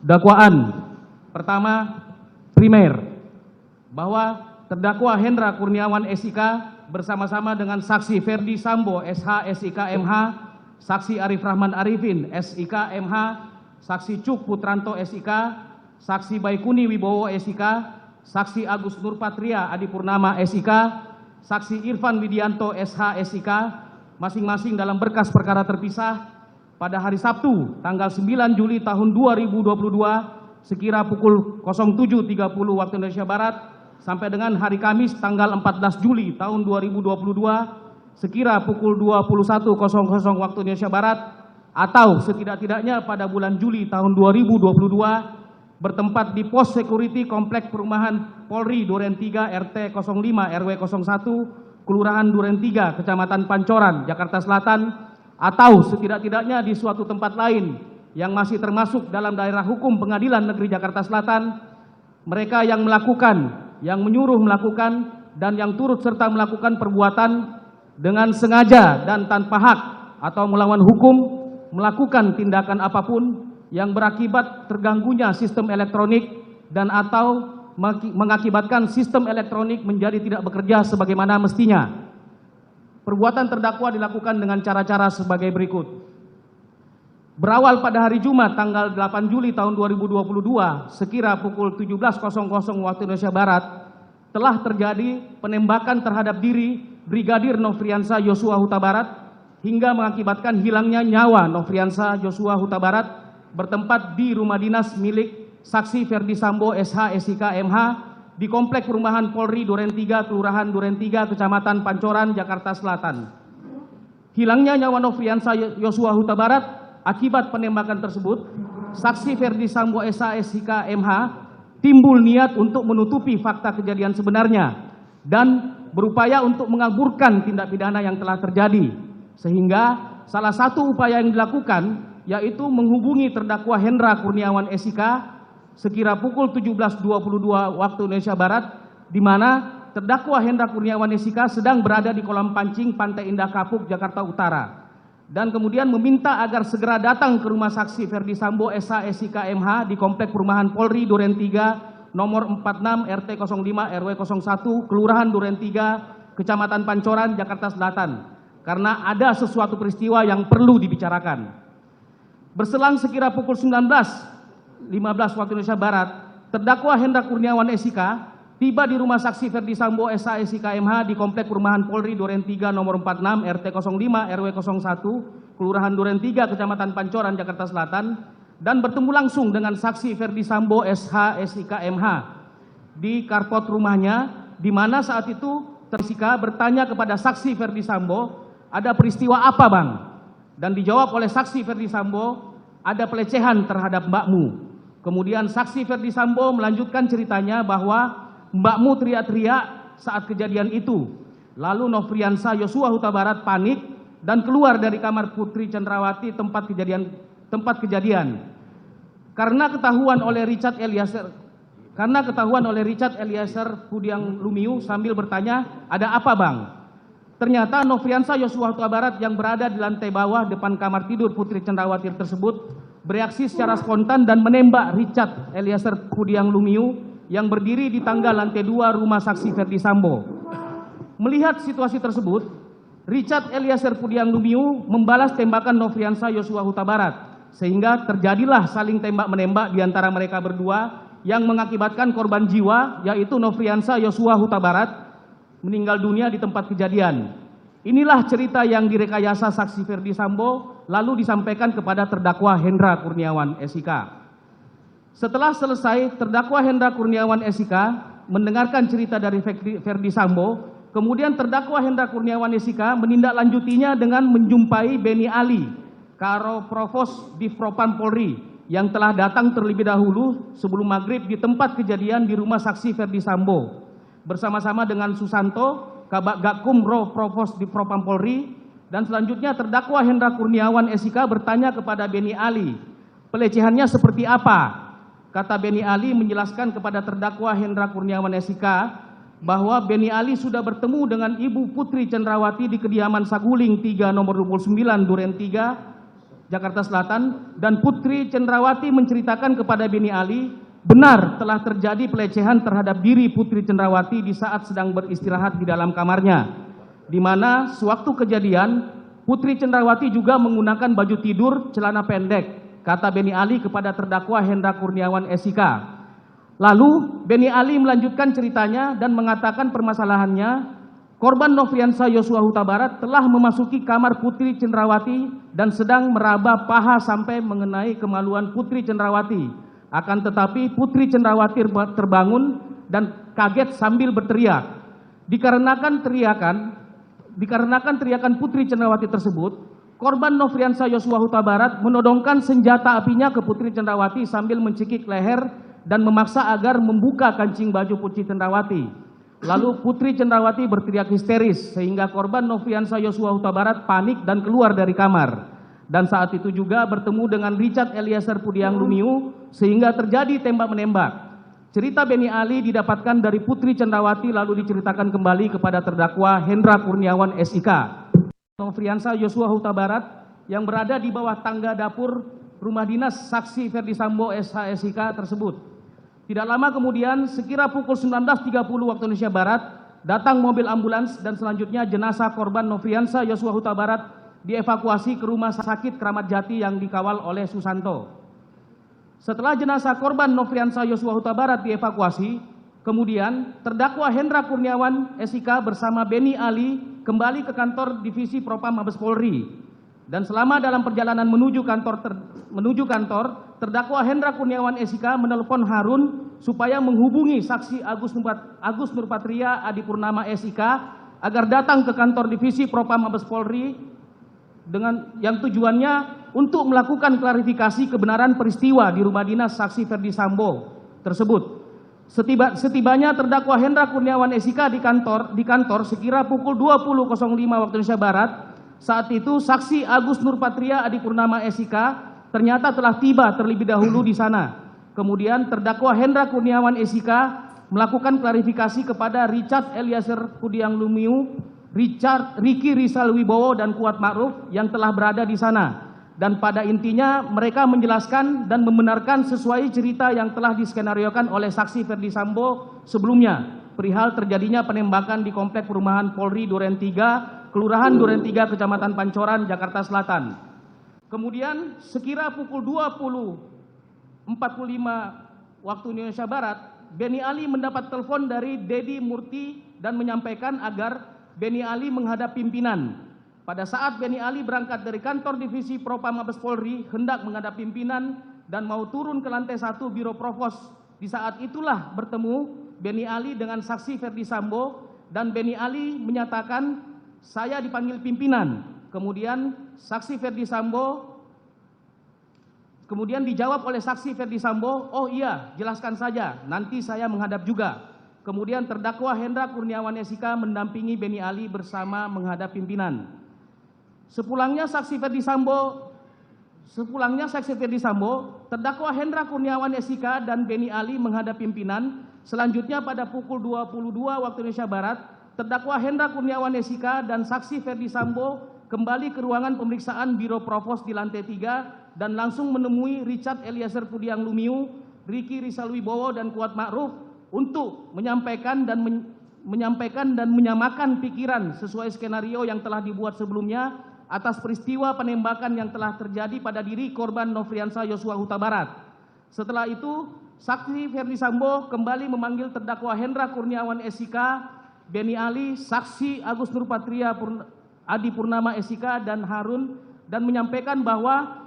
dakwaan. Pertama, primer, bahwa terdakwa Hendra Kurniawan SIK bersama-sama dengan saksi Ferdi Sambo SH SIK MH, saksi Arif Rahman Arifin SIK MH, saksi Cuk Putranto SIK, saksi Baikuni Wibowo SIK, saksi Agus Nurpatria Adipurnama SIK, saksi Irfan Widianto SH SIK, masing-masing dalam berkas perkara terpisah pada hari Sabtu tanggal 9 Juli tahun 2022 sekira pukul 07.30 waktu Indonesia Barat sampai dengan hari Kamis tanggal 14 Juli tahun 2022 sekira pukul 21.00 waktu Indonesia Barat atau setidak-tidaknya pada bulan Juli tahun 2022 bertempat di pos security Komplek Perumahan Polri Duren 3 RT 05 RW 01 Kelurahan Duren 3 Kecamatan Pancoran Jakarta Selatan atau setidak-tidaknya di suatu tempat lain yang masih termasuk dalam daerah hukum Pengadilan Negeri Jakarta Selatan, mereka yang melakukan, yang menyuruh melakukan, dan yang turut serta melakukan perbuatan dengan sengaja dan tanpa hak atau melawan hukum, melakukan tindakan apapun yang berakibat terganggunya sistem elektronik dan atau mengakibatkan sistem elektronik menjadi tidak bekerja sebagaimana mestinya. Perbuatan terdakwa dilakukan dengan cara-cara sebagai berikut. Berawal pada hari Jumat tanggal 8 Juli tahun 2022 sekira pukul 17.00 waktu Indonesia Barat telah terjadi penembakan terhadap diri Brigadir Nofriansah Yosua Huta Barat hingga mengakibatkan hilangnya nyawa Nofriansah Yosua Huta Barat bertempat di rumah dinas milik saksi Ferdi Sambo SH SIK MH di Komplek Perumahan Polri Duren 3 Kelurahan Duren 3 Kecamatan Pancoran Jakarta Selatan. Hilangnya nyawa Nofriansah Yosua Huta Barat akibat penembakan tersebut, saksi Ferdi Sambo SH SIK MH timbul niat untuk menutupi fakta kejadian sebenarnya dan berupaya untuk mengaburkan tindak pidana yang telah terjadi. Sehingga salah satu upaya yang dilakukan yaitu menghubungi terdakwa Hendra Kurniawan SIK sekira pukul 17.22 waktu Indonesia Barat di mana terdakwa Hendra Kurniawan SIK sedang berada di kolam pancing Pantai Indah Kapuk, Jakarta Utara. Dan kemudian meminta agar segera datang ke rumah saksi Ferdi Sambo SH SIK MH di Komplek Perumahan Polri Duren 3 nomor 46 RT 05 RW 01 Kelurahan Duren 3 Kecamatan Pancoran Jakarta Selatan karena ada sesuatu peristiwa yang perlu dibicarakan. Berselang sekira pukul 19.15 waktu Indonesia Barat, terdakwa Hendra Kurniawan SIK tiba di rumah saksi Ferdi Sambo SH SIK MH di Komplek Perumahan Polri Duren 3 nomor 46 RT 05 RW 01 Kelurahan Duren 3 Kecamatan Pancoran Jakarta Selatan dan bertemu langsung dengan saksi Ferdi Sambo SH SIK MH di karpot rumahnya di mana saat itu tersangka bertanya kepada saksi Ferdi Sambo, "Ada peristiwa apa, Bang?" Dan dijawab oleh saksi Ferdi Sambo, "Ada pelecehan terhadap mbakmu." Kemudian saksi Ferdi Sambo melanjutkan ceritanya bahwa mbakmu teriak-teriak saat kejadian itu. Lalu Nofriansah Yosua Huta Barat panik dan keluar dari kamar Putri Cendrawati tempat kejadian. Karena ketahuan oleh Richard Eliezer Pudiang Lumiu sambil bertanya, "Ada apa, Bang?" Ternyata Nofriansah Yosua Huta Barat yang berada di lantai bawah depan kamar tidur Putri Cendrawati tersebut bereaksi secara spontan dan menembak Richard Eliezer Pudiang Lumiu yang berdiri di tangga lantai 2 rumah saksi Ferdi Sambo. Melihat situasi tersebut, Richard Eliezer Pudiang Lumiu membalas tembakan Nofriansah Yosua Huta Barat, sehingga terjadilah saling tembak-menembak di antara mereka berdua yang mengakibatkan korban jiwa, yaitu Nofriansah Yosua Huta Barat, meninggal dunia di tempat kejadian. Inilah cerita yang direkayasa saksi Ferdi Sambo, lalu disampaikan kepada terdakwa Hendra Kurniawan SIK. Setelah selesai, terdakwa Hendra Kurniawan SIK mendengarkan cerita dari Ferdi Sambo, kemudian terdakwa Hendra Kurniawan SIK menindaklanjutinya dengan menjumpai Beni Ali, Karo Provos Divpropam Polri, yang telah datang terlebih dahulu sebelum maghrib di tempat kejadian di rumah saksi Ferdi Sambo, bersama-sama dengan Susanto, Kabak Gakum Ro Provos Divpropam Polri, dan selanjutnya terdakwa Hendra Kurniawan SIK bertanya kepada Beni Ali, "Pelecehannya seperti apa?" Kata Beni Ali menjelaskan kepada terdakwa Hendra Kurniawan SIK bahwa Beni Ali sudah bertemu dengan Ibu Putri Cendrawati di kediaman Saguling 3 nomor 29 Duren 3 Jakarta Selatan, dan Putri Cenderawati menceritakan kepada Beni Ali benar telah terjadi pelecehan terhadap diri Putri Cenderawati di saat sedang beristirahat di dalam kamarnya, di mana sewaktu kejadian Putri Cenderawati juga menggunakan baju tidur celana pendek, kata Beni Ali kepada terdakwa Hendra Kurniawan SIK. Lalu Beni Ali melanjutkan ceritanya dan mengatakan permasalahannya, korban Nofriansah Yosua Huta Barat telah memasuki kamar Putri Cenderawati dan sedang meraba paha sampai mengenai kemaluan Putri Cenderawati. Akan tetapi Putri Cenderawati terbangun dan kaget sambil berteriak. Dikarenakan teriakan Putri Cenderawati tersebut, korban Nofriansah Yosua Huta Barat menodongkan senjata apinya ke Putri Cenderawati sambil mencekik leher dan memaksa agar membuka kancing baju Putri Cenderawati. Lalu Putri Cenderawati berteriak histeris sehingga korban Nofriansah Yosua Huta Barat panik dan keluar dari kamar. Dan saat itu juga bertemu dengan Richard Eliezer Pudiang Lumiu sehingga terjadi tembak-menembak. Cerita Beni Ali didapatkan dari Putri Cenderawati lalu diceritakan kembali kepada terdakwa Hendra Kurniawan SIK. Nofriansah Yosua Huta Barat yang berada di bawah tangga dapur rumah dinas saksi Ferdi Sambo SH SIK tersebut. Tidak lama kemudian, sekira pukul 19.30 waktu Indonesia Barat, datang mobil ambulans dan selanjutnya jenazah korban Nofriansah Yosua Huta Barat dievakuasi ke rumah sakit Kramat Jati yang dikawal oleh Susanto. Setelah jenazah korban Nofriansah Yosua Huta Barat dievakuasi, kemudian terdakwa Hendra Kurniawan SIK bersama Beni Ali kembali ke kantor Divisi Propam Mabes Polri. Dan selama dalam perjalanan menuju kantor, terdakwa Hendra Kurniawan SIK menelpon Harun supaya menghubungi saksi Agus Nurpatria Adipurnama SIK agar datang ke kantor Divisi Propam Mabes Polri dengan yang tujuannya untuk melakukan klarifikasi kebenaran peristiwa di rumah dinas saksi Ferdi Sambo tersebut. Setibanya terdakwa Hendra Kurniawan SIK di kantor sekira pukul 20.05 waktu Indonesia Barat. Saat itu saksi Agus Nurpatria Adipurnama SIK ternyata telah tiba terlebih dahulu di sana. Kemudian terdakwa Hendra Kurniawan SIK melakukan klarifikasi kepada Richard Eliezer Pudiang Lumiu, Ricky Rizal Wibowo dan Kuat Ma'ruf yang telah berada di sana. Dan pada intinya mereka menjelaskan dan membenarkan sesuai cerita yang telah diskenariokan oleh saksi Ferdi Sambo sebelumnya perihal terjadinya penembakan di komplek perumahan Polri Duren 3, Kelurahan Duren 3, Kecamatan Pancoran, Jakarta Selatan. Kemudian sekira pukul 20.45 waktu Indonesia Barat, Beni Ali mendapat telepon dari Dedi Murti dan menyampaikan agar Beni Ali menghadap pimpinan. Pada saat Beni Ali berangkat dari kantor Divisi Propam Mabes Polri hendak menghadap pimpinan dan mau turun ke lantai 1 Biro Provos. Di saat itulah bertemu Beni Ali dengan saksi Ferdi Sambo dan Beni Ali menyatakan, saya dipanggil pimpinan. Kemudian dijawab oleh saksi Ferdi Sambo, oh iya, jelaskan saja, nanti saya menghadap juga. Kemudian terdakwa Hendra Kurniawan SIK mendampingi Beni Ali bersama menghadap pimpinan. Sepulangnya saksi Ferdi Sambo, terdakwa Hendra Kurniawan SIK dan Beni Ali menghadap pimpinan. Selanjutnya pada pukul 22 waktu Indonesia Barat, terdakwa Hendra Kurniawan SIK dan saksi Ferdi Sambo kembali ke ruangan pemeriksaan Biro Provos di lantai 3 dan langsung menemui Richard Eliezer Pudiang Lumiu, Ricky Rizal Wibowo dan Kuat Ma'ruf untuk menyampaikan dan menyamakan pikiran sesuai skenario yang telah dibuat sebelumnya atas peristiwa penembakan yang telah terjadi pada diri korban Nofriansah Yosua Huta Barat. Setelah itu, saksi Ferdi Sambo kembali memanggil terdakwa Hendra Kurniawan SIK, Beni Ali, saksi Agus Nurpatria Adipurnama SIK dan Harun dan menyampaikan bahwa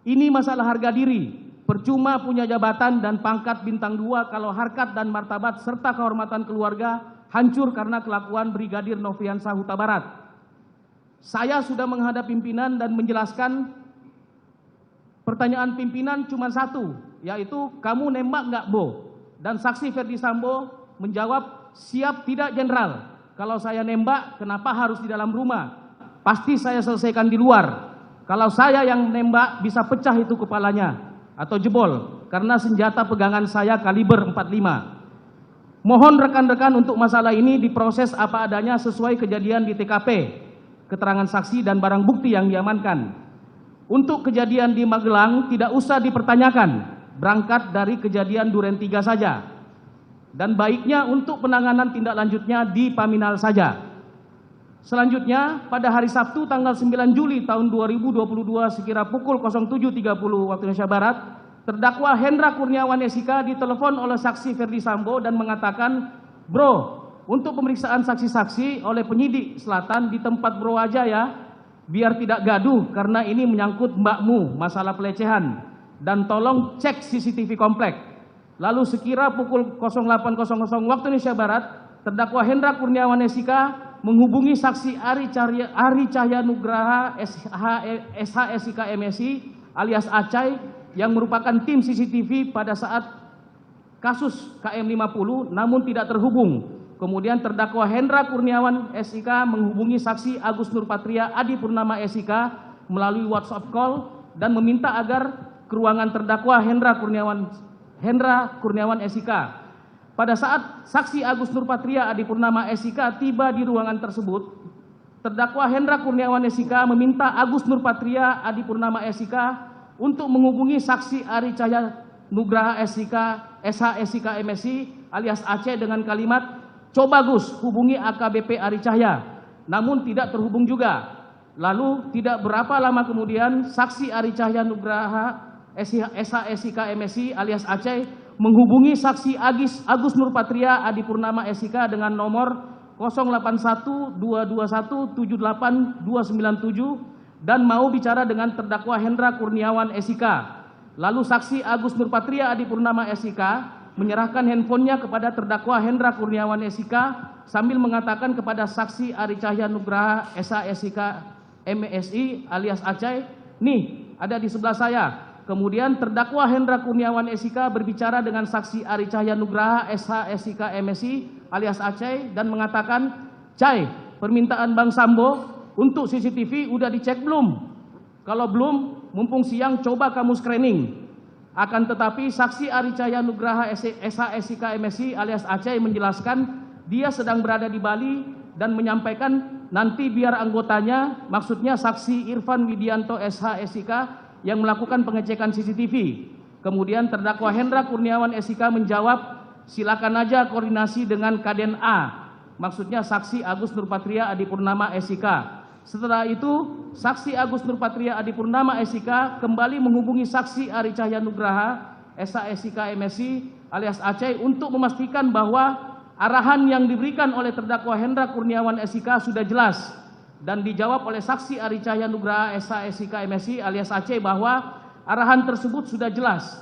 ini masalah harga diri, percuma punya jabatan dan pangkat bintang 2 kalau harkat dan martabat serta kehormatan keluarga hancur karena kelakuan Brigadir Nofriansah Huta Barat. Saya sudah menghadap pimpinan dan menjelaskan pertanyaan pimpinan cuma satu, yaitu kamu nembak nggak Bo? Dan saksi Ferdi Sambo menjawab, siap tidak Jenderal, kalau saya nembak kenapa harus di dalam rumah? Pasti saya selesaikan di luar. Kalau saya yang nembak bisa pecah itu kepalanya atau jebol karena senjata pegangan saya kaliber 45. Mohon rekan-rekan untuk masalah ini diproses apa adanya sesuai kejadian di TKP, keterangan saksi dan barang bukti yang diamankan. Untuk kejadian di Magelang tidak usah dipertanyakan, berangkat dari kejadian Duren 3 saja. Dan baiknya untuk penanganan tindak lanjutnya di Paminal saja. Selanjutnya, pada hari Sabtu tanggal 9 Juli tahun 2022 sekira pukul 07.30 waktu Indonesia Barat, terdakwa Hendra Kurniawan SIK ditelepon oleh saksi Ferdi Sambo dan mengatakan, "Bro, untuk pemeriksaan saksi-saksi oleh penyidik Selatan di tempat bro aja ya, biar tidak gaduh karena ini menyangkut mbakmu masalah pelecehan, dan tolong cek CCTV komplek." Lalu sekira pukul 08.00 waktu Indonesia Barat, terdakwa Hendra Kurniawan SIK menghubungi saksi Ari Cahya Nugraha SH SIK MSI alias Acai yang merupakan tim CCTV pada saat kasus KM50 namun tidak terhubung. Kemudian terdakwa Hendra Kurniawan SIK menghubungi saksi Agus Nurpatria Adi Purnama SIK melalui WhatsApp call dan meminta agar ke ruangan terdakwa Hendra Kurniawan SIK. Pada saat saksi Agus Nurpatria Adi Purnama SIK tiba di ruangan tersebut, terdakwa Hendra Kurniawan SIK meminta Agus Nurpatria Adi Purnama SIK untuk menghubungi saksi Ari Cahya Nugraha SIK SH SIK MSI alias Aceh dengan kalimat, "Coba Gus hubungi AKBP Ari Cahya," namun tidak terhubung juga. Lalu tidak berapa lama kemudian saksi Ari Cahya Nugraha SH SIK MSI alias Aceh menghubungi saksi Agus Nurpatria Adi Purnama SIK dengan nomor 081221782997 dan mau bicara dengan terdakwa Hendra Kurniawan SIK. Lalu saksi Agus Nurpatria Adi Purnama SIK menyerahkan handphonenya kepada terdakwa Hendra Kurniawan SIK sambil mengatakan kepada saksi Ari Cahya Nugraha SH SIK MSI alias Aceh, "Nih, ada di sebelah saya." Kemudian terdakwa Hendra Kurniawan SIK berbicara dengan saksi Ari Cahya Nugraha SH SIK MSI alias Aceh dan mengatakan, "Cai, permintaan Bang Sambo untuk CCTV udah dicek belum? Kalau belum, mumpung siang coba kamu screening." Akan tetapi saksi Ari Cahya Nugraha SH SIK MSI alias Aceh menjelaskan dia sedang berada di Bali dan menyampaikan nanti biar anggotanya, maksudnya saksi Irfan Widianto SH SIK yang melakukan pengecekan CCTV. Kemudian terdakwa Hendra Kurniawan SIK menjawab, "Silakan aja koordinasi dengan Kaden A," maksudnya saksi Agus Nurpatria Adi Purnama SIK. Setelah itu, saksi Agus Nurpatria Adi Purnama SIK kembali menghubungi saksi Ari Cahya Nugraha SH SIK MSI alias Aceh untuk memastikan bahwa arahan yang diberikan oleh terdakwa Hendra Kurniawan SIK sudah jelas. Dan dijawab oleh saksi Ari Cahya Nugraha SH SIK MSI alias Aceh bahwa arahan tersebut sudah jelas